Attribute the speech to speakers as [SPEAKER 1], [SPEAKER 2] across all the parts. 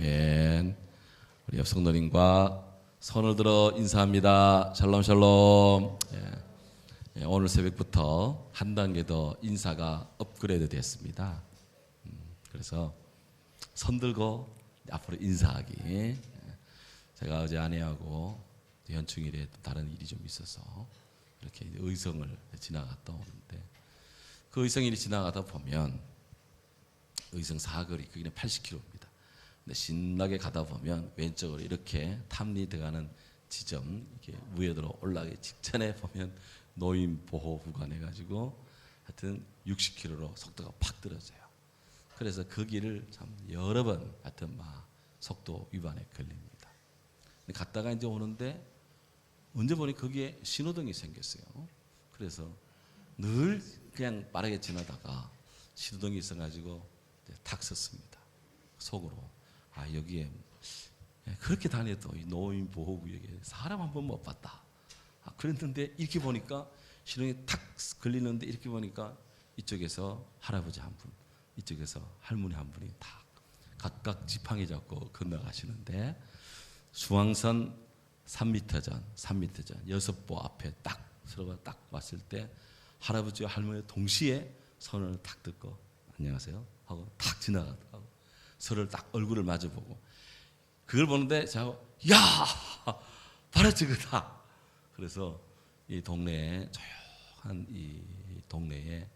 [SPEAKER 1] 아멘. 우리 옆 성도님과 손을 들어 인사합니다. 샬롬 샬롬. 오늘 새벽부터 한 단계 더 인사가 업그레이드 됐습니다. 그래서 손 들고 앞으로 인사하기. 제가 어제 아내하고 현충일에 다른 일이 좀 있어서 이렇게 의성을 지나갔다 오는데, 그 의성일이 지나가다 보면 의성 사거리, 거기는 80km입니다. 근데 신나게 가다 보면 왼쪽으로 이렇게 탐리 들어가는 지점, 이렇게 무예도로 올라가기 직전에 보면 노인 보호 구간 해가지고 하여튼 60km로 속도가 팍 떨어져요. 그래서 그 길을 참 여러 번 하여튼 막 속도 위반에 걸립니다. 근데 갔다가 이제 오는데 언제 보니 거기에 신호등이 생겼어요. 그래서 늘 그냥 빠르게 지나다가 신호등이 있어가지고 탁 섰습니다. 속으로 여기에 그렇게 다녀도 이 노인 보호구역에 사람 한 번 못 봤다. 그랬는데 이렇게 보니까 신호등이 탁 걸리는데 이렇게 보니까 이쪽에서 할아버지 한 분, 이쪽에서 할머니 한 분이 다 각각 지팡이 잡고 건너가시는데, 중앙선 3m 전 6보 앞에 딱 서로가 딱 왔을 때 할아버지와 할머니 동시에 손을 탁 뜯고 안녕하세요 하고 탁 지나가더라고. 서로를 딱 얼굴을 마주보고 그걸 보는데 제가 야 바로 저거다. 그래서 이 동네에 조용한 이 동네에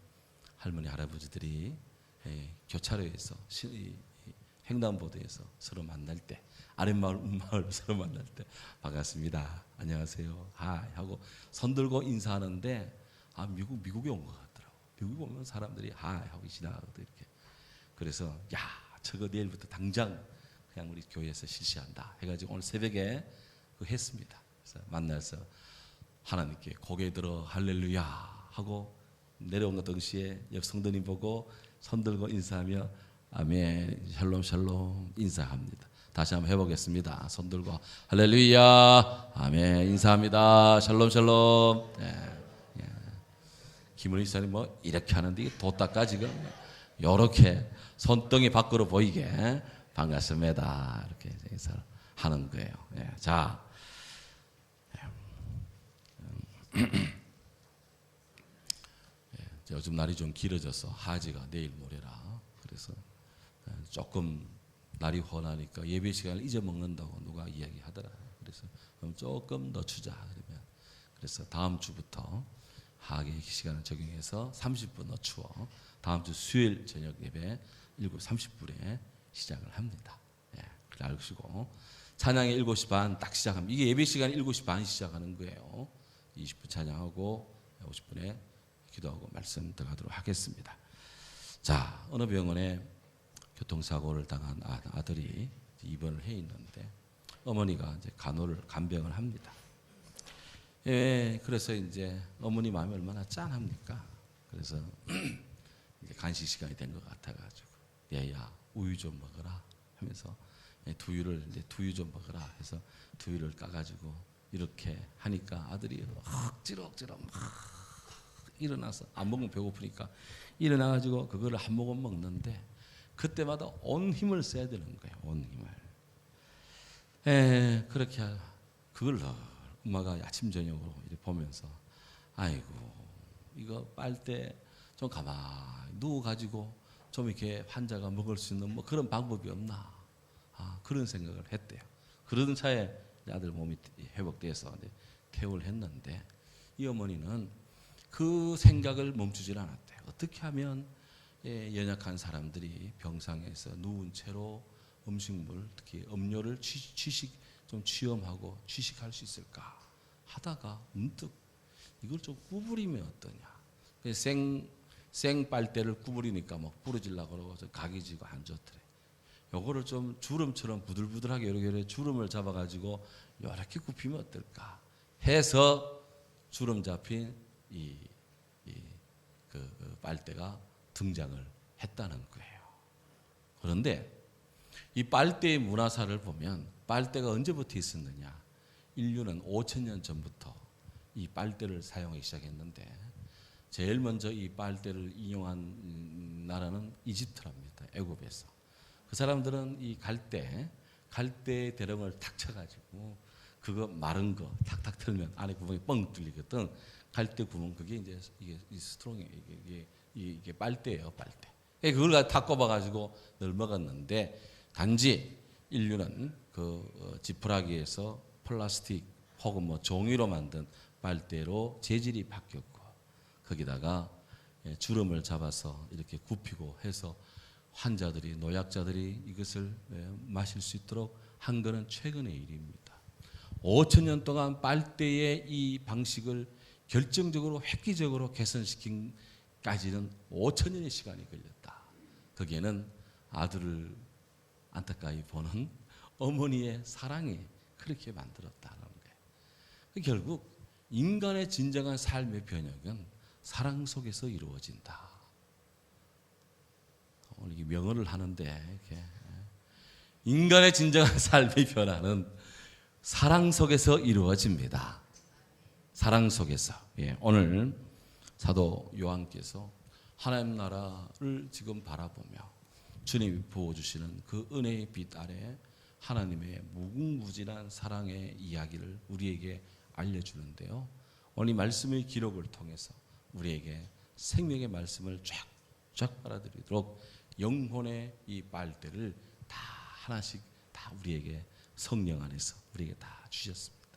[SPEAKER 1] 할머니 할아버지들이 교차로에서 횡단보도에서 서로 만날 때, 아랫마을 윗마을 서로 만날 때 반갑습니다, 안녕하세요 하이 하고 손 들고 인사하는데 미국에 온 것 같더라고. 미국에 오면 사람들이 하이 하고 지나가거든 이렇게. 그래서 저거 내일부터 당장 그냥 우리 교회에서 실시한다 해가지고 오늘 새벽에 그거 했습니다. 그래서 만나서 하나님께 고개 들어 할렐루야 하고 내려온 것 동시에 옆 성도님 보고 손 들고 인사하며 아멘 샬롬 샬롬 인사합니다. 다시 한번 해보겠습니다. 손 들고 할렐루야 아멘 인사합니다. 샬롬 샬롬. 김은희 사님 뭐 이렇게 하는데 이게 도딱까지가 요렇게 손등이 밖으로 보이게 반갑습니다 이렇게 인사를 하는 거예요. 자, 요즘 날이 좀 길어져서 하지가 내일 모레라. 그래서 조금 날이 훤하니까 예배 시간을 잊어먹는다고 누가 이야기하더라고요. 그래서 그럼 조금 늦추자 그러면, 그래서 다음 주부터 하계 시간을 적용해서 30분 늦추어 다음 주 수요일 저녁 예배 7시 30분에 시작을 합니다. 그래 알시고 찬양이 7시 반 딱 시작합니다. 이게 예배 시간이 7시 반 시작하는 거예요. 20분 찬양하고 50분에 기도하고 말씀 들어가도록 하겠습니다. 자, 어느 병원에 교통사고를 당한 아들이 입원을 해 있는데 어머니가 이제 간병을 합니다. 그래서 이제 어머니 마음이 얼마나 짠합니까? 그래서 이제 간식 시간이 된 것 같아가지고 얘야 우유 좀 먹어라 하면서 두유 좀 먹어라 해서 두유를 까가지고 이렇게 하니까 아들이 억지로 막 일어나서 안 먹으면 배고프니까 일어나가지고 그거를 한 모금 먹는데 그때마다 온 힘을 써야 되는 거예요. 온 힘을. 그렇게 그걸 엄마가 아침 저녁으로 이렇게 보면서 아이고 이거 빨대 좀 가만히 누워가지고 좀 이렇게 환자가 먹을 수 있는 뭐 그런 방법이 없나, 그런 생각을 했대요. 그러던 차에 아들 몸이 회복돼서 퇴원을 했는데 이 어머니는 그 생각을 멈추질 않았대요. 어떻게 하면 연약한 사람들이 병상에서 누운 채로 음식물, 특히 음료를 좀 취험하고 취식할 수 있을까 하다가 문득 이걸 좀 구부리면 어떠냐. 생 빨대를 구부리니까 막 부러지려고 그러고 각이 지고 안 좋더래. 요거를 좀 주름처럼 부들부들하게 이렇게 주름을 잡아가지고 이렇게 굽히면 어떨까 해서 주름 잡힌 그 빨대가 등장을 했다는 거예요. 그런데 이 빨대의 문화사를 보면 빨대가 언제부터 있었느냐. 인류는 5,000년 전부터 이 빨대를 사용하기 시작했는데 제일 먼저 이 빨대를 이용한 나라는 이집트랍니다. 애굽에서. 그 사람들은 이 갈대 대롱을 탁 쳐가지고 그거 마른 거 탁탁 틀면 안에 구멍이 뻥 뚫리거든. 갈대 구멍 그게 이제 이게 스트롱이 이게 빨대예요, 빨대. 그걸 다 꼽아가지고 늘 먹었는데 단지 인류는 그 지푸라기에서 플라스틱 혹은 뭐 종이로 만든 빨대로 재질이 바뀌었고 거기다가 주름을 잡아서 이렇게 굽히고 해서 환자들이 노약자들이 이것을 마실 수 있도록 한 것은 최근의 일입니다. 5,000년 동안 빨대의 이 방식을 결정적으로 획기적으로 개선시킨까지는 5,000년의 시간이 걸렸다. 거기에는 아들을 안타까이 보는 어머니의 사랑이 그렇게 만들었다는 거예요. 결국 인간의 진정한 삶의 변혁은 사랑 속에서 이루어진다. 오늘 이게 명언을 하는데 이렇게 인간의 진정한 삶의 변화는 사랑 속에서 이루어집니다. 사랑 속에서. 오늘 사도 요한께서 하나님 나라를 지금 바라보며 주님이 부어주시는 그 은혜의 빛 아래 하나님의 무궁무진한 사랑의 이야기를 우리에게 알려주는데요. 오늘 이 말씀의 기록을 통해서 우리에게 생명의 말씀을 쫙쫙 빨아들이도록 영혼의 이 빨대를 다 하나씩 다 우리에게 성령 안에서 우리에게 다 주셨습니다.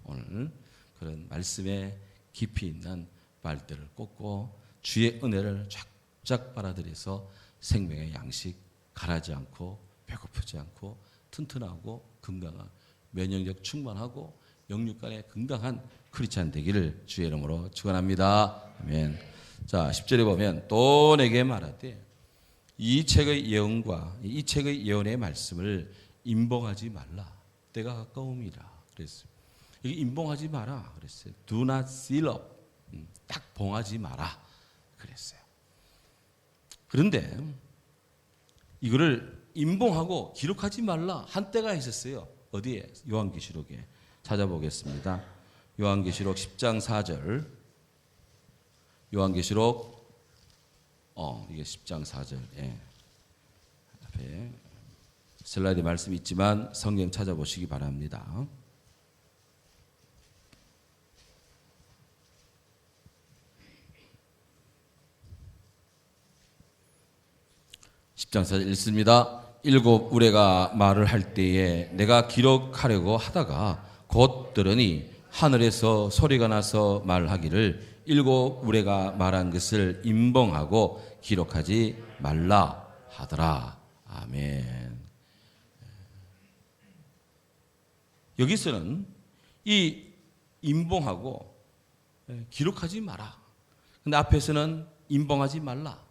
[SPEAKER 1] 오늘 그런 말씀에 깊이 있는 빨대를 꽂고 주의 은혜를 쫙쫙 빨아들여서 생명의 양식 가라지 않고 배고프지 않고 튼튼하고 건강한 면역력 충만하고 영육간에 건강한 크리스찬 되기를 주의 이름으로 축원합니다. 아멘. 자, 10절에 보면 또 내게 말하되 이 책의 예언과 이 책의 예언의 말씀을 임봉하지 말라. 때가 가까움이라 그랬어요. 이게 임봉하지 마라 그랬어요. Do not seal up. 딱 봉하지 마라 그랬어요. 그런데 이거를 임봉하고 기록하지 말라 한 때가 있었어요. 어디에? 요한계시록에 찾아보겠습니다. 요한계시록 10장 4절. 요한계시록 이게 10장 4절. 앞에 슬라이드 말씀이 있지만 성경 찾아보시기 바랍니다. 십장 4절 읽습니다. 일곱 우레가 말을 할 때에 내가 기록하려고 하다가 곧 들으니 하늘에서 소리가 나서 말하기를 일곱 우레가 말한 것을 임봉하고 기록하지 말라 하더라. 아멘. 여기서는 이 임봉하고 기록하지 마라. 근데 앞에서는 임봉하지 말라.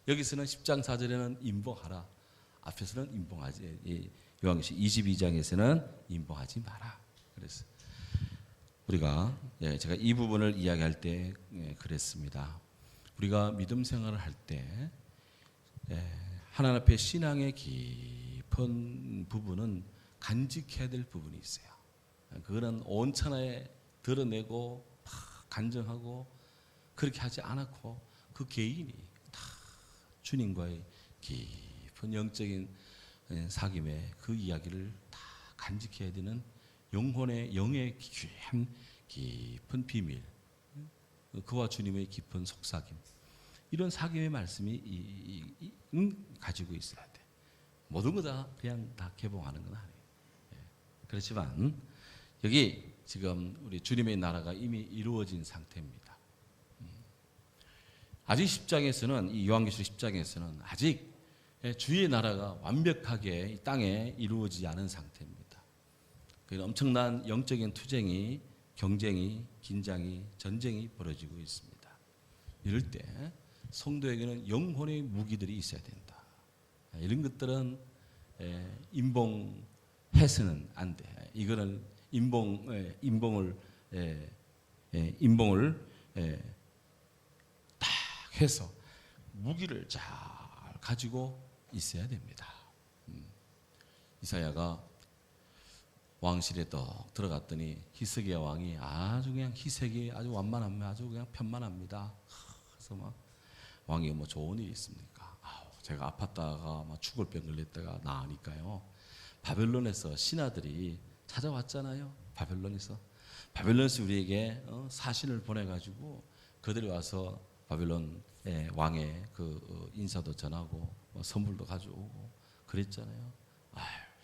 [SPEAKER 1] 여기서는 10장 4절에는 임봉하라. 앞에서는 임봉하지. 요한계시록 22장에서는 임봉하지 마라. 그래서 우리가 제가 이 부분을 이야기할 때 그랬습니다. 우리가 믿음 생활을 할 때 하나님 앞에 신앙의 깊은 부분은 간직해야 될 부분이 있어요. 그거는 온 천하에 드러내고 간증하고 그렇게 하지 않았고 그 개인이 다 주님과의 깊은 영적인 사귐의 그 이야기를 다 간직해야 되는 영의 깊은 비밀, 그와 주님의 깊은 속삭임, 이런 사귐의 말씀이 가지고 있어야 돼. 모든 거 다 그냥 다 개봉하는 건 아니에요. 그렇지만 여기 지금 우리 주님의 나라가 이미 이루어진 상태입니다. 아직 10장에서는 이 요한계시록 10장에서는 아직 주의 나라가 완벽하게 이 땅에 이루어지지 않은 상태입니다. 엄청난 영적인 투쟁이, 경쟁이, 긴장이, 전쟁이 벌어지고 있습니다. 이럴 때 성도에게는 영혼의 무기들이 있어야 된다. 이런 것들은 임봉해서는 안 돼. 이거는 임봉을 딱 해서 무기를 잘 가지고 있어야 됩니다. 이사야가 왕실에 딱 들어갔더니 히스기야 왕이 아주 그냥 희색이 아주 완만합니다. 아주 그냥 편만합니다. 그래서 막 왕이 뭐 좋은 일이 있습니까? 제가 아팠다가 막 죽을 병 걸렸다가 나으니까요. 바벨론에서 신하들이 찾아왔잖아요. 바벨론에서 우리에게 사신을 보내가지고 그들이 와서 바벨론의 왕의 그 인사도 전하고 선물도 가져오고 그랬잖아요.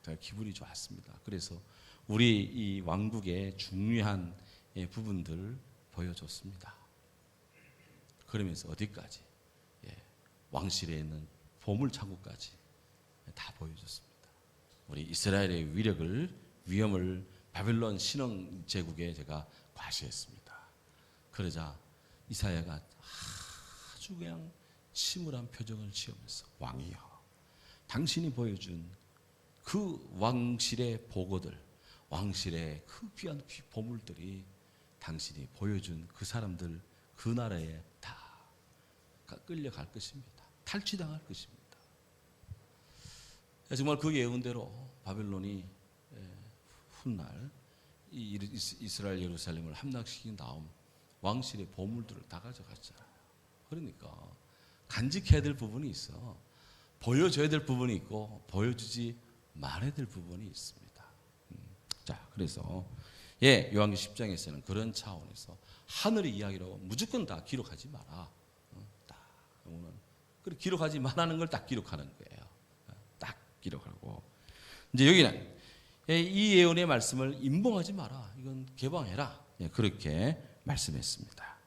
[SPEAKER 1] 제가 기분이 좋았습니다. 그래서 우리 이 왕국의 중요한 부분들 보여줬습니다. 그러면서 어디까지? 왕실에 있는 보물 창고까지 다 보여줬습니다. 우리 이스라엘의 위험을 바벨론 신흥 제국에 제가 과시했습니다. 그러자 이사야가 아주 그냥 침울한 표정을 지으면서 왕이여, 당신이 보여준 그 왕실의 보고들, 왕실의 그 귀한 보물들이 당신이 보여준 그 사람들, 그 나라에 다 끌려갈 것입니다. 탈취당할 것입니다. 정말 그 예언대로 바벨론이 훗날 이스라엘 예루살렘을 함락시킨 다음 왕실의 보물들을 다 가져갔잖아요. 그러니까 간직해야 될 부분이 있어. 보여줘야 될 부분이 있고 보여주지 말아야 될 부분이 있습니다. 자, 그래서 요한계시록 10장에서는 그런 차원에서 하늘의 이야기로 무조건 다 기록하지 마라. 그리고 기록하지 말라는 걸 딱 기록하는 거예요. 딱 기록하고 이제 여기는 이 예언의 말씀을 임봉하지 마라. 이건 개방해라. 그렇게 말씀했습니다.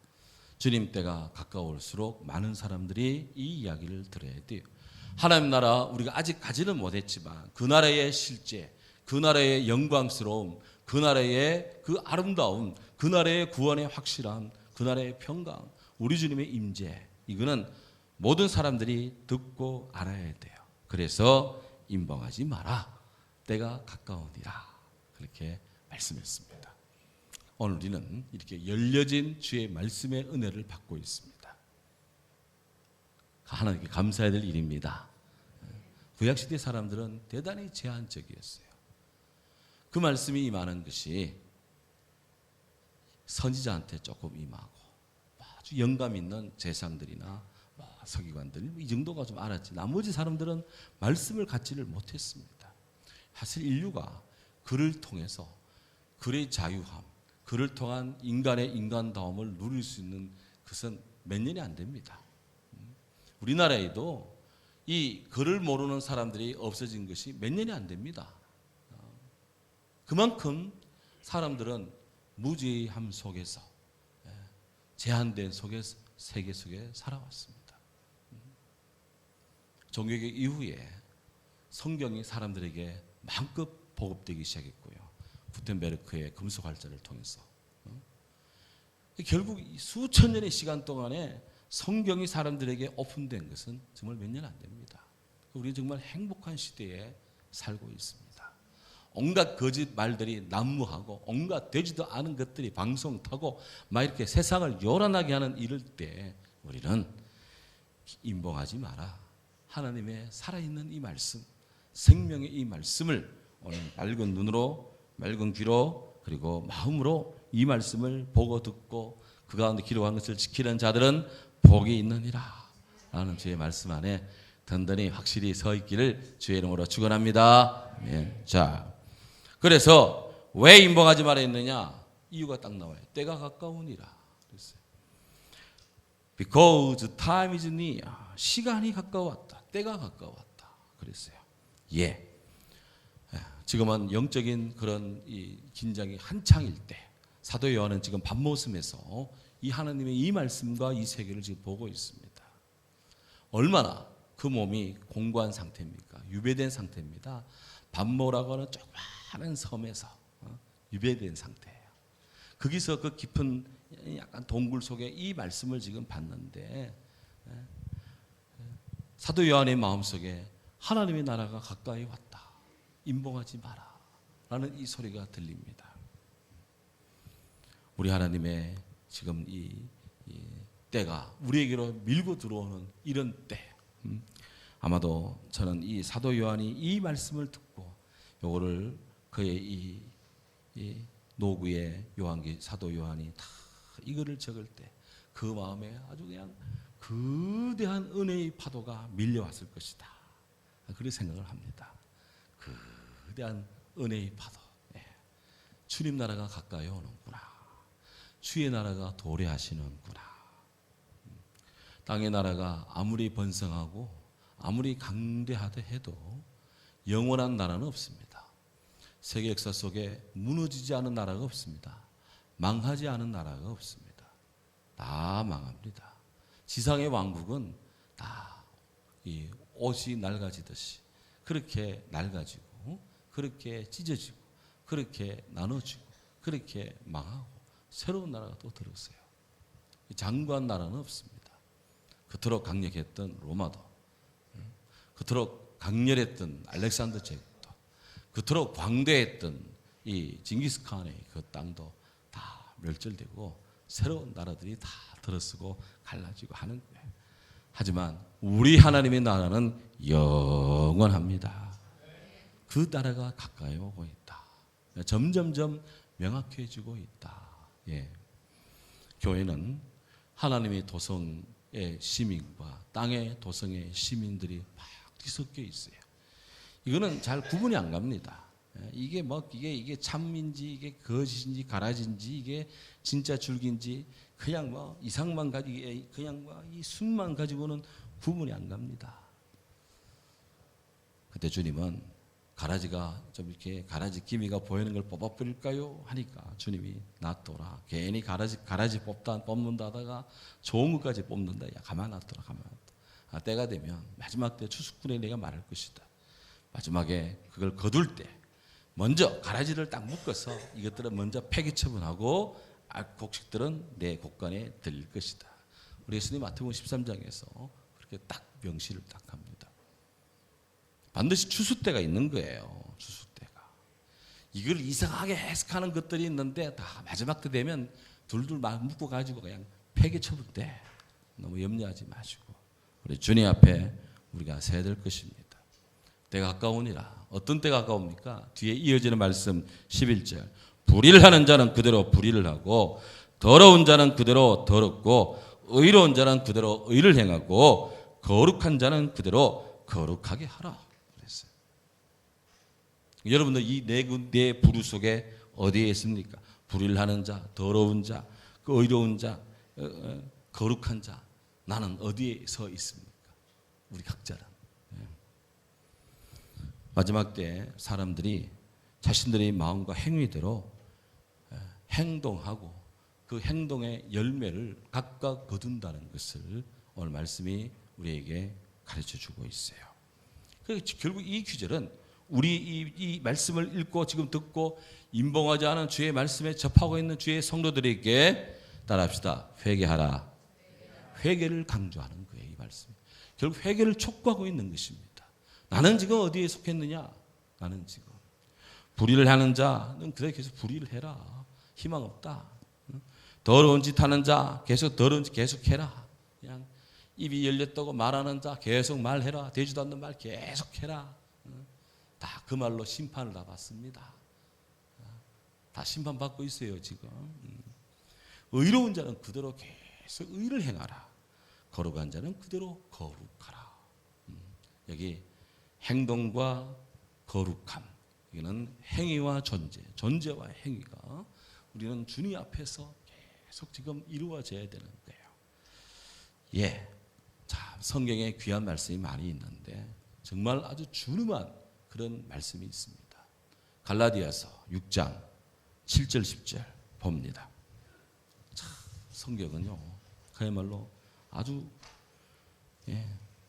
[SPEAKER 1] 주님 때가 가까울수록 많은 사람들이 이 이야기를 들어야 돼요. 하나님 나라 우리가 아직 가지는 못했지만 그 나라의 실제, 그 나라의 영광스러움, 그 나라의 그 아름다움, 그 나라의 구원의 확실함, 그 나라의 평강, 우리 주님의 임재, 이거는 모든 사람들이 듣고 알아야 돼요. 그래서 임봉하지 마라. 때가 가까우니라. 그렇게 말씀했습니다. 오늘 우리는 이렇게 열려진 주의 말씀의 은혜를 받고 있습니다. 하나님께 감사해야 될 일입니다. 구약시대 사람들은 대단히 제한적이었어요. 그 말씀이 임하는 것이 선지자한테 조금 임하고 아주 영감 있는 제사장들이나 서기관들 이 정도가 좀 알았지 나머지 사람들은 말씀을 갖지를 못했습니다. 사실 인류가 그를 통해서 그의 자유함, 그를 통한 인간의 인간다움을 누릴 수 있는 것은 몇 년이 안 됩니다. 우리나라에도 이 글을 모르는 사람들이 없어진 것이 몇 년이 안 됩니다. 그만큼 사람들은 무지함 속에서 제한된 세계 속에 살아왔습니다. 종교개혁 이후에 성경이 사람들에게 마음껏 보급되기 시작했고요. 구텐베르크의 금속 활자를 통해서 결국 수천 년의 시간 동안에 성경이 사람들에게 오픈된 것은 정말 몇 년 안 됩니다. 우리는 정말 행복한 시대에 살고 있습니다. 온갖 거짓 말들이 난무하고 온갖 되지도 않은 것들이 방송 타고 막 이렇게 세상을 요란하게 하는 이럴 때 우리는 임봉하지 마라. 하나님의 살아있는 이 말씀, 생명의 이 말씀을 오늘 맑은 눈으로, 맑은 귀로, 그리고 마음으로 이 말씀을 보고 듣고 그 가운데 기록한 것을 지키는 자들은 복이 있느니라 라는 주의 말씀 안에 든든히 확실히 서 있기를 주의 이름으로 축원합니다. 아멘. 자, 그래서 왜 임봉하지 말아 했느냐? 이유가 딱 나와요. 때가 가까우니라 그랬어요. Because time is near. 시간이 가까웠다. 때가 가까웠다. 그랬어요. 지금은 영적인 그런 이 긴장이 한창일 때 사도 요한은 지금 밤모습에서 이 하나님의 이 말씀과 이 세계를 지금 보고 있습니다. 얼마나 그 몸이 공고한 상태입니까? 유배된 상태입니다. 밤모라고 하는 조그마한 섬에서 유배된 상태예요. 거기서 그 깊은 약간 동굴 속에 이 말씀을 지금 봤는데 사도 요한의 마음속에 하나님의 나라가 가까이 왔다. 임봉하지 마라. 라는 이 소리가 들립니다. 우리 하나님의 지금 이 때가 우리에게로 밀고 들어오는 이런 때 아마도 저는 이 사도 요한이 이 말씀을 듣고 요거를 그의 이 노구의 사도 요한이 다 이거를 적을 때 그 마음에 아주 그냥 거대한 은혜의 파도가 밀려왔을 것이다. 그렇게 생각을 합니다. 거대한 은혜의 파도. 주님 나라가 가까이 오는구나. 주의 나라가 도래하시는구나. 땅의 나라가 아무리 번성하고 아무리 강대하다 해도 영원한 나라는 없습니다. 세계 역사 속에 무너지지 않은 나라가 없습니다. 망하지 않은 나라가 없습니다. 다 망합니다. 지상의 왕국은 다 이 옷이 낡아지듯이 그렇게 낡아지고 그렇게 찢어지고 그렇게 나눠지고 그렇게 망하고 새로운 나라가 또 들었어요. 장구한 나라는 없습니다. 그토록 강력했던 로마도, 그토록 강렬했던 알렉산더 제국도, 그토록 광대했던 이 징기스칸의 그 땅도 다 멸절되고 새로운 나라들이 다 들어서고 갈라지고 하는 거예요. 하지만 우리 하나님의 나라는 영원합니다. 그 나라가 가까이 오고 있다. 점점점 명확해지고 있다. 교회는 하나님의 도성의 시민과 땅의 도성의 시민들이 막 뒤섞여 있어요. 이거는 잘 구분이 안 갑니다. 이게 참인지 이게 거짓인지 가라지인지 이게 진짜 줄기인지 그냥 이상만 가지고 그냥 이 순만 가지고는 구분이 안 갑니다. 그때 주님은 가라지가 좀 이렇게 가라지 기미가 보이는 걸 뽑아버릴까요? 하니까 주님이 놔둬라. 괜히 가라지 뽑는다 하다가 좋은 것까지 뽑는다. 야, 가만 놔둬라. 때가 되면 마지막 때 추수꾼에 내가 말할 것이다. 마지막에 그걸 거둘 때 먼저 가라지를 딱 묶어서 이것들은 먼저 폐기 처분하고 곡식들은 내 곡간에 들릴 것이다. 우리 예수님 마태복음 13장에서 그렇게 딱 명시를 딱 합니다. 반드시 추수 때가 있는 거예요. 추수 때가. 이걸 이상하게 해석하는 것들이 있는데 다 마지막 때 되면 둘둘 막 묶어 가지고 그냥 폐기 처분돼. 너무 염려하지 마시고 우리 주님 앞에 우리가 서야 될 것입니다. 때가 가까우니라. 어떤 때가 가까웁니까? 뒤에 이어지는 말씀 11절. 불의를 하는 자는 그대로 불의를 하고 더러운 자는 그대로 더럽고 의로운 자는 그대로 의를 행하고 거룩한 자는 그대로 거룩하게 하라. 그랬어요. 여러분들 이 네 부류 속에 어디에 있습니까? 불의를 하는 자, 더러운 자, 의로운 자, 거룩한 자. 나는 어디에 서 있습니까? 우리 각자는. 마지막 때 사람들이 자신들의 마음과 행위대로 행동하고 그 행동의 열매를 각각 거둔다는 것을 오늘 말씀이 우리에게 가르쳐주고 있어요. 결국 이 규절은 우리 이 말씀을 읽고 지금 듣고 임봉하지 않은 주의 말씀에 접하고 있는 주의 성도들에게 따라합시다. 회개하라. 회개를 강조하는 거예요. 이 말씀. 결국 회개를 촉구하고 있는 것입니다. 나는 지금 어디에 속했느냐? 나는 지금 불의를 하는 자는 그래 계속 불의를 해라. 희망 없다. 더러운 짓 하는 자 계속 더러운 짓 계속해라. 그냥 입이 열렸다고 말하는 자 계속 말해라. 되지도 않는 말 계속해라. 다 그 말로 심판을 다 받습니다. 다 심판받고 있어요 지금. 의로운 자는 그대로 계속 의를 행하라. 거룩한 자는 그대로 거룩하라. 여기 행동과 거룩함. 이거는 행위와 존재와 행위가 우리는 주님 앞에서 계속 지금 이루어져야 되는 거예요. 자, 성경에 귀한 말씀이 많이 있는데 정말 아주 준엄한 그런 말씀이 있습니다. 갈라디아서 6장 7절 10절 봅니다. 참, 성경은요 그야말로 아주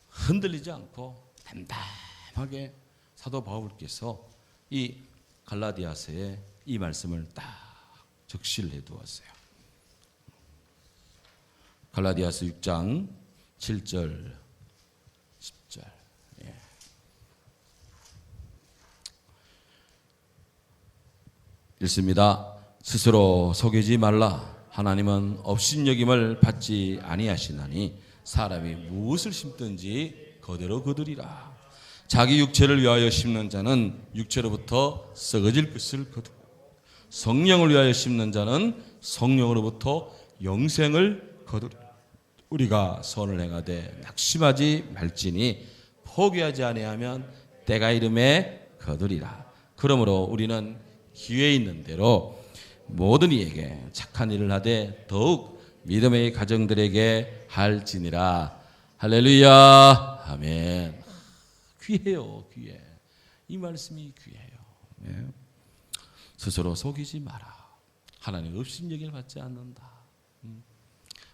[SPEAKER 1] 흔들리지 않고 담담하게 사도 바울께서 이 갈라디아서에 이 말씀을 딱 적시를 해두었어요. 갈라디아서 6장 7절 10절. 읽습니다. 스스로 속이지 말라. 하나님은 업신여김을 받지 아니하시나니 사람이 무엇을 심든지 그대로 거두리라. 자기 육체를 위하여 심는 자는 육체로부터 썩어질 것을 거두고 성령을 위하여 심는 자는 성령으로부터 영생을 거두리라. 우리가 선을 행하되 낙심하지 말지니 포기하지 아니하면 때가 이름에 거두리라. 그러므로 우리는 기회 있는 대로 모든 이에게 착한 일을 하되 더욱 믿음의 가정들에게 할지니라. 할렐루야. 아멘. 귀해요, 귀해. 이 말씀이 귀해요. 네. 스스로 속이지 마라. 하나님 업신여길 받지 않는다.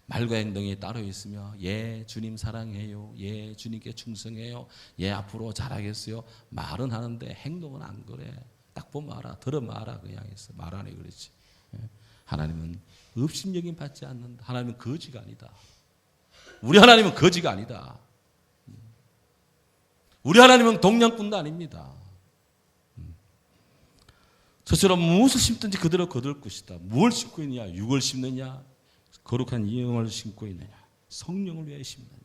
[SPEAKER 1] 말과 행동이 따로 있으며 예 주님 사랑해요, 예 주님께 충성해요, 예 앞으로 잘하겠어요. 말은 하는데 행동은 안 그래. 딱 보면 알아. 들으면 알아. 그냥 있어. 말 안 해 그렇지. 하나님은 업신여김 받지 않는다. 하나님은 거지가 아니다. 우리 하나님은 거지가 아니다. 우리 하나님은 동냥꾼도 아닙니다. 스스로 무엇을 심든지 그대로 거둘 것이다. 무엇을 심고 있느냐? 육을 심느냐? 거룩한 영을 심고 있느냐? 성령을 위해 심느냐?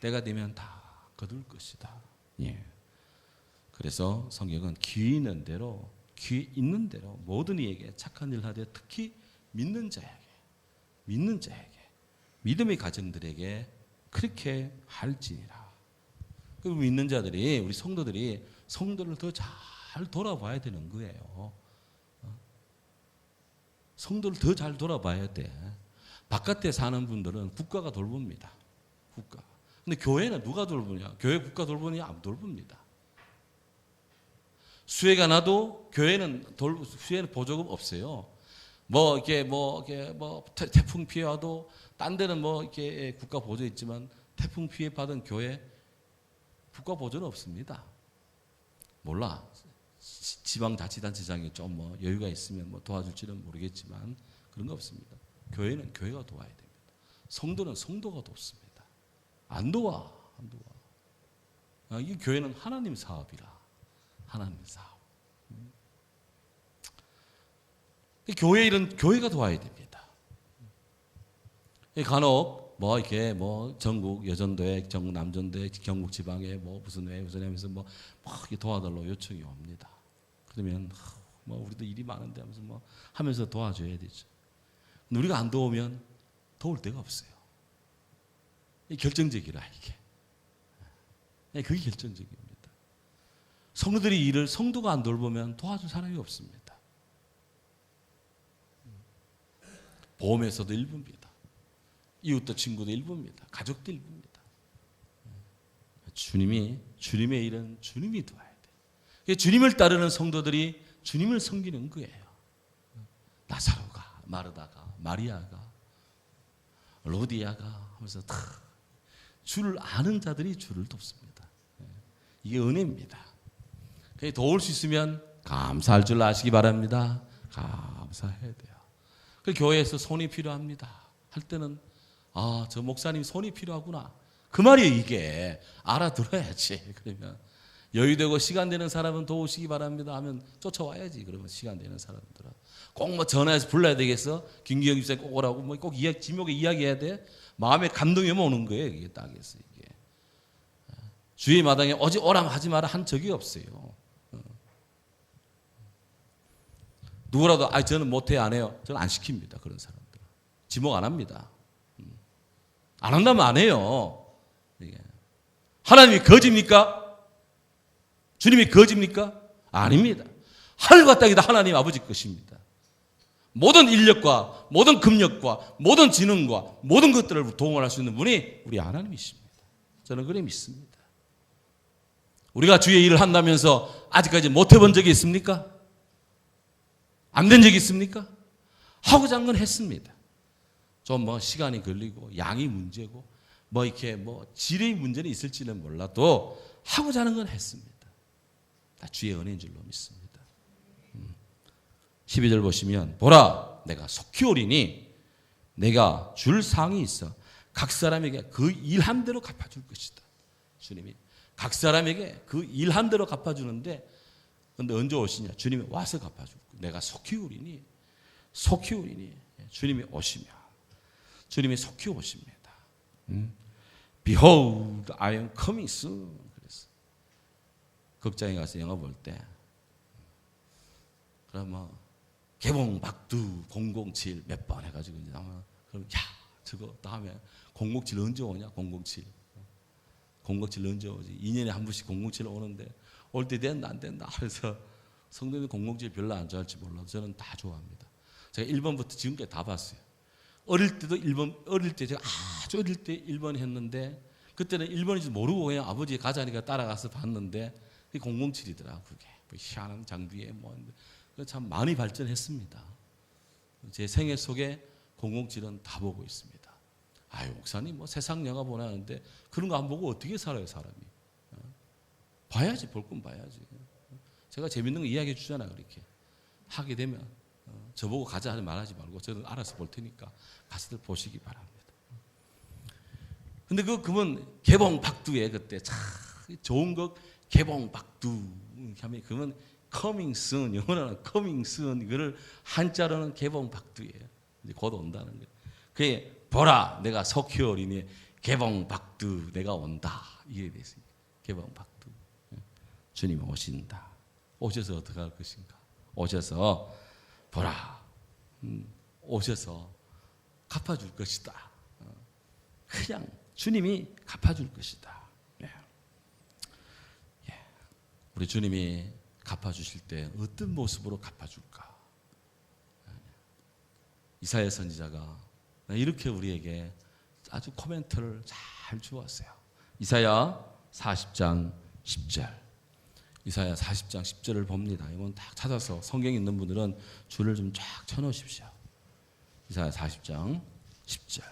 [SPEAKER 1] 때가 되면 다 거둘 것이다. 예. 그래서 성경은 기회 있는 대로 모든 이에게 착한 일을 하되 특히 믿는 자에게 믿음의 가정들에게 그렇게 할지니라. 그 믿는 자들이 우리 성도들이 성도를 더 잘 돌아봐야 되는 거예요. 성도를 더 잘 돌아봐야 돼. 바깥에 사는 분들은 국가가 돌봅니다. 국가. 근데 교회는 누가 돌보냐? 교회 국가 돌보냐? 안 돌봅니다. 수혜가 나도 교회는 수혜는 보조금 없어요. 태풍 피해 와도 딴 데는 이렇게 국가 보조 있지만 태풍 피해 받은 교회 국가 보조는 없습니다. 몰라. 지방자치단체장이 좀 여유가 있으면 도와줄지는 모르겠지만 그런 거 없습니다. 교회는 교회가 도와야 됩니다. 성도는 성도가 돕습니다. 안 도와. 이 교회는 하나님 사업이라. 하나님 사업. 교회 일은 교회가 도와야 됩니다. 간혹 전국 여전도회, 전국 남전도회, 경북 지방에 무슨 회 하면서 도와달라고 요청이 옵니다. 그러면 우리도 일이 많은데 하면서 도와줘야 되죠. 근데 우리가 안 도우면 도울 데가 없어요. 결정적이라 이게. 그게 결정적입니다. 성도들이 일을 성도가 안 돌보면 도와줄 사람이 없습니다. 보험에서도 일부입니다. 이웃도 친구도 일부입니다. 가족도 일부입니다. 주님의 일은 주님이 도와야 돼. 주님을 따르는 성도들이 주님을 섬기는 거예요. 나사로가, 마르다가, 마리아가, 로디아가 하면서 다 주를 아는 자들이 주를 돕습니다. 이게 은혜입니다. 도울 수 있으면 감사할 줄 아시기 바랍니다. 감사해야 돼요. 교회에서 손이 필요합니다. 할 때는 저 목사님 손이 필요하구나. 그 말이에요. 이게 알아들어야지. 그러면 여유되고 시간 되는 사람은 도우시기 바랍니다 하면 쫓아와야지. 그러면 시간 되는 사람들은 꼭 전화해서 불러야 되겠어? 김기영 집사님 꼭 오라고 꼭 지목에 이야기해야 돼? 마음에 감동이 오는 거예요. 이게 딱에서 이게 주의 마당에 어제 오라면 하지 마라 한 적이 없어요. 누구라도 저는 못해 안 해요. 저는 안 시킵니다. 그런 사람들 지목 안 합니다. 안 한다면 안 해요. 하나님이 거짓입니까? 주님이 거짓입니까? 아닙니다. 하늘과 땅이 다 하나님 아버지 것입니다. 모든 인력과 모든 금력과 모든 지능과 모든 것들을 동원할 수 있는 분이 우리 하나님이십니다. 저는 그래 믿습니다. 우리가 주의 일을 한다면서 아직까지 못해본 적이 있습니까? 안 된 적이 있습니까? 하고자 한 건 했습니다. 좀 시간이 걸리고 양이 문제고 질의 문제는 있을지는 몰라도 하고자 하는 건 했습니다. 다 주의 은혜인 줄로 믿습니다. 12절 보시면 보라 내가 속히 오리니 내가 줄 상이 있어 각 사람에게 그 일한 대로 갚아줄 것이다. 주님이 각 사람에게 그 일한 대로 갚아주는데 근데 언제 오시냐? 주님이 와서 갚아줄 거예요. 내가 속히 오리니 주님이 오시며 주님이 속히 오십니다. Behold, I am coming soon. 그랬어. 극장에 가서 영화 볼 때, 그럼 개봉 박두 007 몇 번 해가지고 이제 아마 그럼 저거 다음에 007 언제 오냐? 007 언제 오지? 2년에 한 번씩 007 오는데 올 때 된다 안 된다. 그래서 성도님 007 별로 안 좋아할지 몰라도 저는 다 좋아합니다. 제가 1번부터 지금까지 다 봤어요. 어릴 때도 1번, 어릴 때 제가 아주 어릴 때 1번 했는데 그때는 1번인지 모르고 그냥 아버지 가자니까 따라가서 봤는데 007이더라. 그게 뭐 희한한 장비에 뭐 참 많이 발전했습니다. 제 생애 속에 007은 다 보고 있습니다. 아유 목사님 뭐 세상 영화 보나는데 그런 거 안 보고 어떻게 살아요 사람이? 봐야지, 볼 건 봐야지. 제가 재밌는 거 이야기해 주잖아요. 그렇게 하게 되면 저보고 가자 하지 말하지 말고 저는 알아서 볼 테니까 가서들 보시기 바랍니다. 근데 그분 개봉 박두에 그때 참 좋은 것 개봉 박두 하면 그건 coming soon, 영어로는 coming soon, 이거를 한자로는 개봉 박두예요. 이제 곧 온다는 거예요. 그게 보라 내가 석희 어린이의 개봉 박두 내가 온다 이게 됐습니다. 개봉 박두. 주님이 오신다. 오셔서 어떻게 할 것인가? 오셔서 보라 오셔서 갚아줄 것이다. 그냥 주님이 갚아줄 것이다. 우리 주님이 갚아주실 때 어떤 모습으로 갚아줄까? 이사야 선지자가 이렇게 우리에게 아주 코멘트를 잘 주었어요. 이사야 40장 10절. 이사야 40장 10절을 봅니다. 이건 딱 찾아서 성경 있는 분들은 줄을 좀 쫙 쳐놓으십시오. 이사야 40장 10절.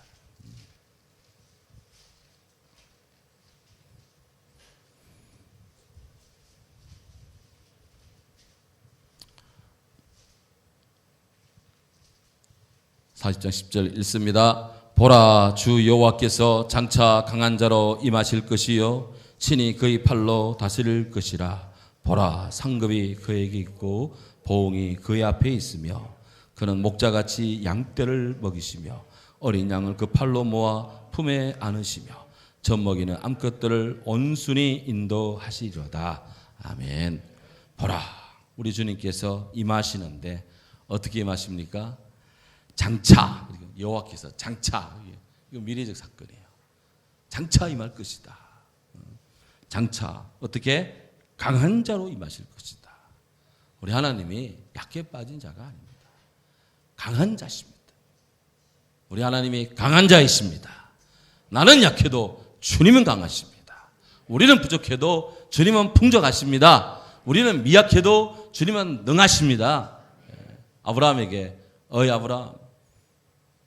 [SPEAKER 1] (40장 10절) 읽습니다. 보라 주 여호와께서 장차 강한 자로 임하실 것이요 친히 그의 팔로 다스릴 것이라. 보라 상급이 그에게 있고 보응이 그의 앞에 있으며 그는 목자같이 양떼를 먹이시며 어린 양을 그 팔로 모아 품에 안으시며 젖먹이는 암컷들을 온순히 인도하시리로다. 아멘. 보라 우리 주님께서 임하시는데 어떻게 임하십니까? 장차, 여호와께서 장차, 이거 미래적 사건이에요. 장차 임할 것이다. 장차 어떻게? 강한 자로 임하실 것이다. 우리 하나님이 약해 빠진 자가 아닙니다. 강한 자십니다. 우리 하나님이 강한 자이십니다. 나는 약해도 주님은 강하십니다. 우리는 부족해도 주님은 풍족하십니다. 우리는 미약해도 주님은 능하십니다. 아브라함에게 어이 아브라함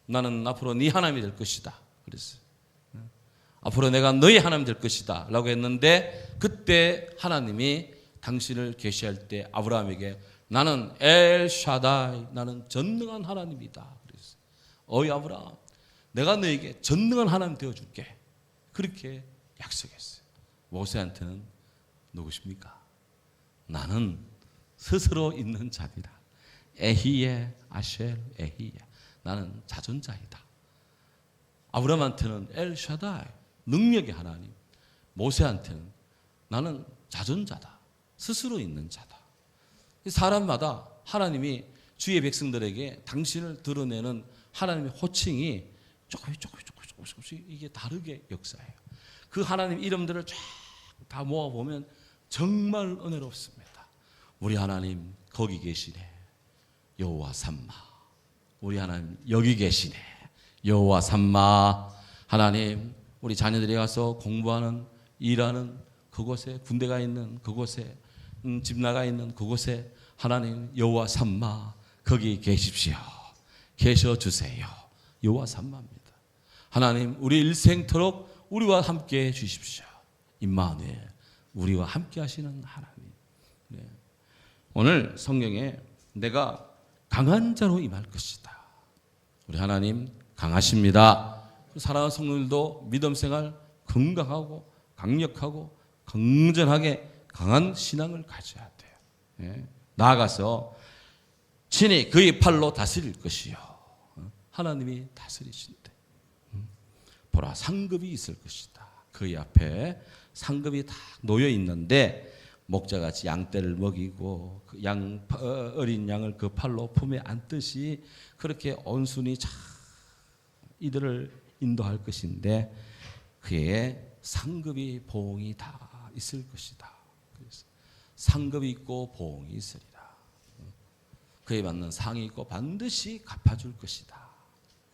[SPEAKER 1] 나는 앞으로 네 하나님이 될 것이다 그랬어요. 앞으로 내가 너희 하나님이 될 것이다 라고 했는데 그때 하나님이 당신을 계시할 때 아브라함에게 나는 엘샤다이 나는 전능한 하나님이다 그랬어요. 어이 아브라함 내가 너에게 전능한 하나님 되어줄게 그렇게 약속했어요. 모세한테는 누구십니까? 나는 스스로 있는 자리라. 에히예 아쉘 에히예 나는 자존자이다. 아브라함한테는 엘샤다이 능력의 하나님, 모세한테는 나는 자존자다. 스스로 있는 자다. 사람마다 하나님이 주의 백성들에게 당신을 드러내는 하나님의 호칭이 조금씩 이게 다르게 역사해요. 그 하나님 이름들을 쫙 다 모아보면 정말 은혜롭습니다. 우리 하나님 거기 계시네. 여호와 삼마. 우리 하나님 여기 계시네. 여호와 삼마. 하나님 우리 자녀들이 가서 공부하는 일하는 그곳에 군대가 있는 그곳에 집 나가 있는 그곳에 하나님 여호와 삼마 거기 계십시오. 계셔 주세요. 여호와 삼마입니다. 하나님 우리 일생토록 우리와 함께 해 주십시오. 임마누엘 우리와 함께 하시는 하나님. 네. 오늘 성경에 내가 강한 자로 임할 것이다. 우리 하나님 강하십니다. 사랑하는 성도들도 믿음 생활 건강하고 강력하고 건전하게 강한 신앙을 가져야 돼요. 네. 나아가서 친히 그의 팔로 다스릴 것이요. 하나님이 다스리신대. 보라 상급이 있을 것이다. 그의 앞에 상급이 다 놓여 있는데 목자같이 양떼를 먹이고 그 어린 양을 그 팔로 품에 안듯이 그렇게 온순히 잘 이들을 인도할 것인데 그의 상급이 보응이 다 있을 것이다. 그래서 상급이 있고 보응이 있으리라. 그에 맞는 상이 있고 반드시 갚아줄 것이다.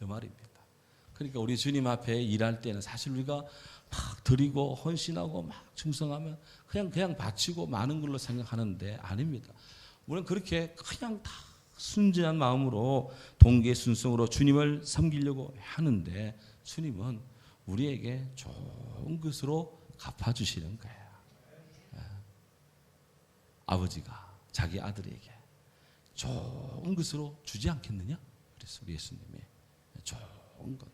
[SPEAKER 1] 이 말입니다. 그러니까 우리 주님 앞에 일할 때는 사실 우리가 막 드리고 헌신하고 막 충성하면 그냥 바치고 많은 걸로 생각하는데 아닙니다. 우리는 그렇게 그냥 다 순진한 마음으로 동계순성으로 주님을 섬기려고 하는데 주님은 우리에게 좋은 것으로 갚아주시는 거예요. 아버지가 자기 아들에게 좋은 것으로 주지 않겠느냐? 그래서 우리 예수님이 좋은 것.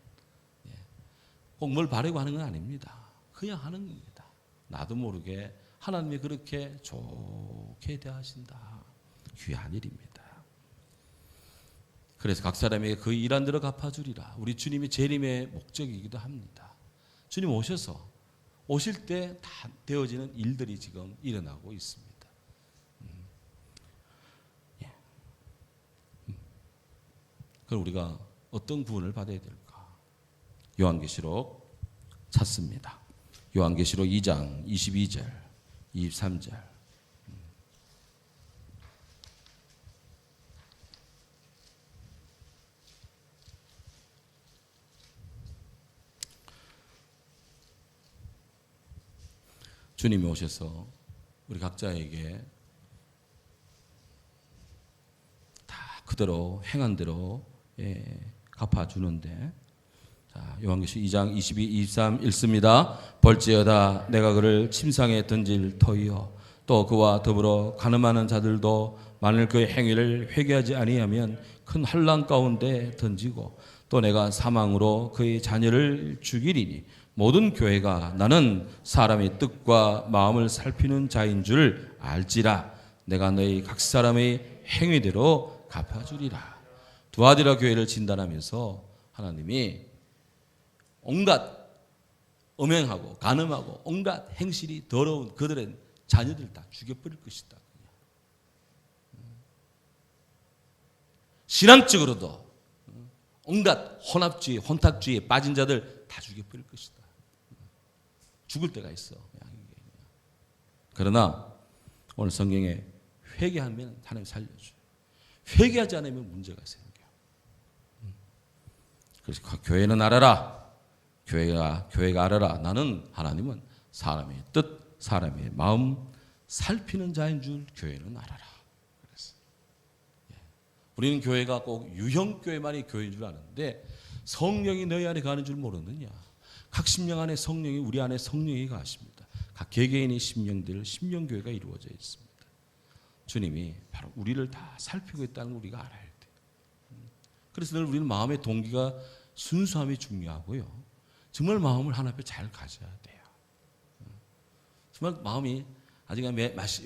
[SPEAKER 1] 꼭 뭘 바라고 하는 건 아닙니다. 그냥 하는 겁니다. 나도 모르게 하나님이 그렇게 좋게 대하신다. 귀한 일입니다. 그래서 각 사람에게 그 일한 대로 갚아주리라. 우리 주님이 재림의 목적이기도 합니다. 주님 오실 때 다 되어지는 일들이 지금 일어나고 있습니다. 그럼 우리가 어떤 구원을 받아야 될까? 요한계시록 찾습니다. 요한계시록 2장 22절, 23절. 주님이 오셔서 우리 각자에게 다 그대로 행한 대로 갚아주는데, 자, 요한계시록 2장 22, 23 읽습니다. 벌지어다 내가 그를 침상에 던질 터이요 또 그와 더불어 간음하는 자들도 만일 그의 행위를 회개하지 아니하면 큰 환난 가운데 던지고 또 내가 사망으로 그의 자녀를 죽이리니 모든 교회가 나는 사람의 뜻과 마음을 살피는 자인 줄 알지라. 내가 너희 각 사람의 행위대로 갚아주리라. 두아디라 교회를 진단하면서 하나님이 온갖 음행하고 간음하고 온갖 행실이 더러운 그들의 자녀들 다 죽여버릴 것이다. 신앙적으로도 온갖 혼합주의, 혼탁주의에 빠진 자들 다 죽여버릴 것이다. 죽을 때가 있어. 그러나 오늘 성경에 회개하면 하나님 살려줘요. 회개하지 않으면 문제가 생겨요. 그래서 교회는 알아라. 교회가 알아라. 나는 하나님은 사람의 뜻, 사람의 마음 살피는 자인 줄 교회는 알아라. 그랬어요. 우리는 교회가 꼭 유형교회만이 교회인 줄 아는데 성령이 너희 안에 가는 줄 모르느냐. 각 심령 안에 성령이 우리 안에 성령이 가십니다. 각 개개인의 심령들 심령교회가 이루어져 있습니다. 주님이 바로 우리를 다 살피고 있다는 걸 우리가 알아야 돼요. 그래서 늘 우리는 마음의 동기가 순수함이 중요하고요. 정말 마음을 하나님 앞에 잘 가져야 돼요. 정말 마음이 아직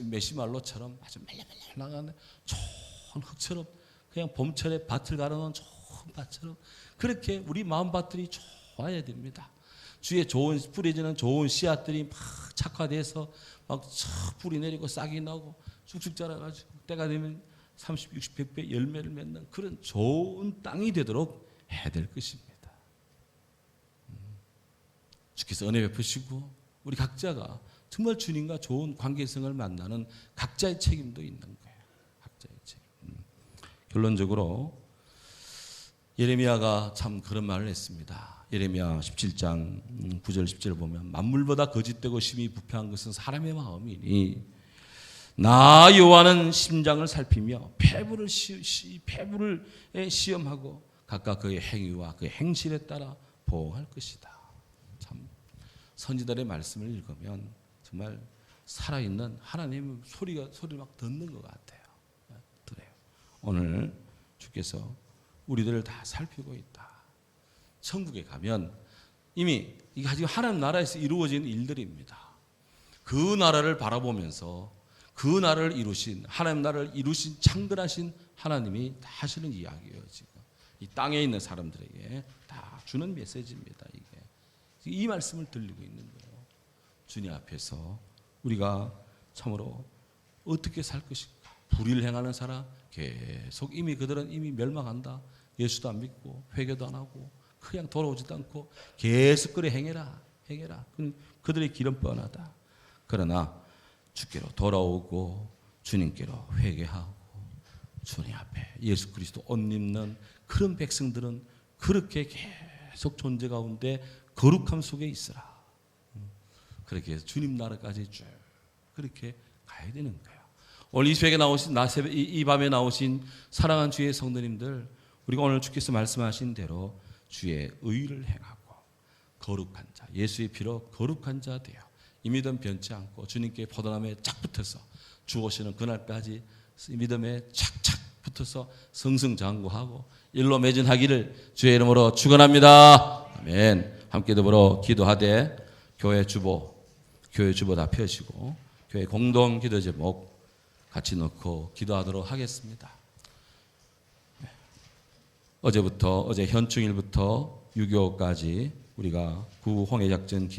[SPEAKER 1] 메시말로처럼 아주 멜레멜레 나가는데 좋은 흙처럼 그냥 봄철에 밭을 갈아놓은 좋은 밭처럼 그렇게 우리 마음밭들이 좋아야 됩니다. 주위에 뿌려지는 좋은 씨앗들이 막 착화돼서 막 뿌리 내리고 싹이 나고 쭉쭉 자라가지고 때가 되면 30, 60, 100배 열매를 맺는 그런 좋은 땅이 되도록 해야 될 것입니다. 주께서 은혜 베푸시고 우리 각자가 정말 주님과 좋은 관계성을 만나는 각자의 책임도 있는 거예요. 각자의 책임. 결론적으로 예레미야가 참 그런 말을 했습니다. 예레미야 17장 9절 10절 보면 만물보다 거짓되고 심히 부패한 것은 사람의 마음이니 나 여호와는 심장을 살피며 폐부를 시험하고 각각 그의 행위와 그의 행실에 따라 보응할 것이다. 참 선지자의 말씀을 읽으면 정말 살아있는 하나님의 소리를 막 듣는 것 같아요. 그래요. 오늘 주께서 우리들을 다 살피고 있다. 천국에 가면 이미 이게 아직 하나님 나라에서 이루어진 일들입니다. 그 나라를 바라보면서 그 나라를 이루신 하나님 나라를 이루신 창건하신 하나님이 다 하시는 이야기예요. 지금 이 땅에 있는 사람들에게 다 주는 메시지입니다. 이게 이 말씀을 들리고 있는 거예요. 주님 앞에서 우리가 참으로 어떻게 살 것인가. 불의를 행하는 사람 계속 그들은 이미 멸망한다. 예수도 안 믿고 회개도 안 하고 그냥 돌아오지도 않고 계속 그래 행해라. 그들의 길은 뻔하다. 그러나 주께로 돌아오고 주님께로 회개하고 주님 앞에 예수 그리스도 옷 입는 그런 백성들은 그렇게 계속 존재 가운데 거룩함 속에 있으라. 그렇게 해서 주님 나라까지 쭉 그렇게 가야 되는 거예요. 오늘 이 새벽에 나오신 이 밤에 나오신 사랑하는 주의 성도님들, 우리가 오늘 주께서 말씀하신 대로 주의 의를 행하고 거룩한 자, 예수의 피로 거룩한 자 되어 이 믿음 변치 않고 주님께 포도나무에 쫙 붙어서 주 오시는 그날까지 이 믿음에 착착 붙어서 승승장구하고 일로 매진하기를 주의 이름으로 축원합니다. 아멘. 함께 더불어 기도하되 교회 주보 다 펴시고 교회 공동 기도 제목 같이 넣고 기도하도록 하겠습니다. 어제 현충일부터 6.25까지 우리가 구홍해작전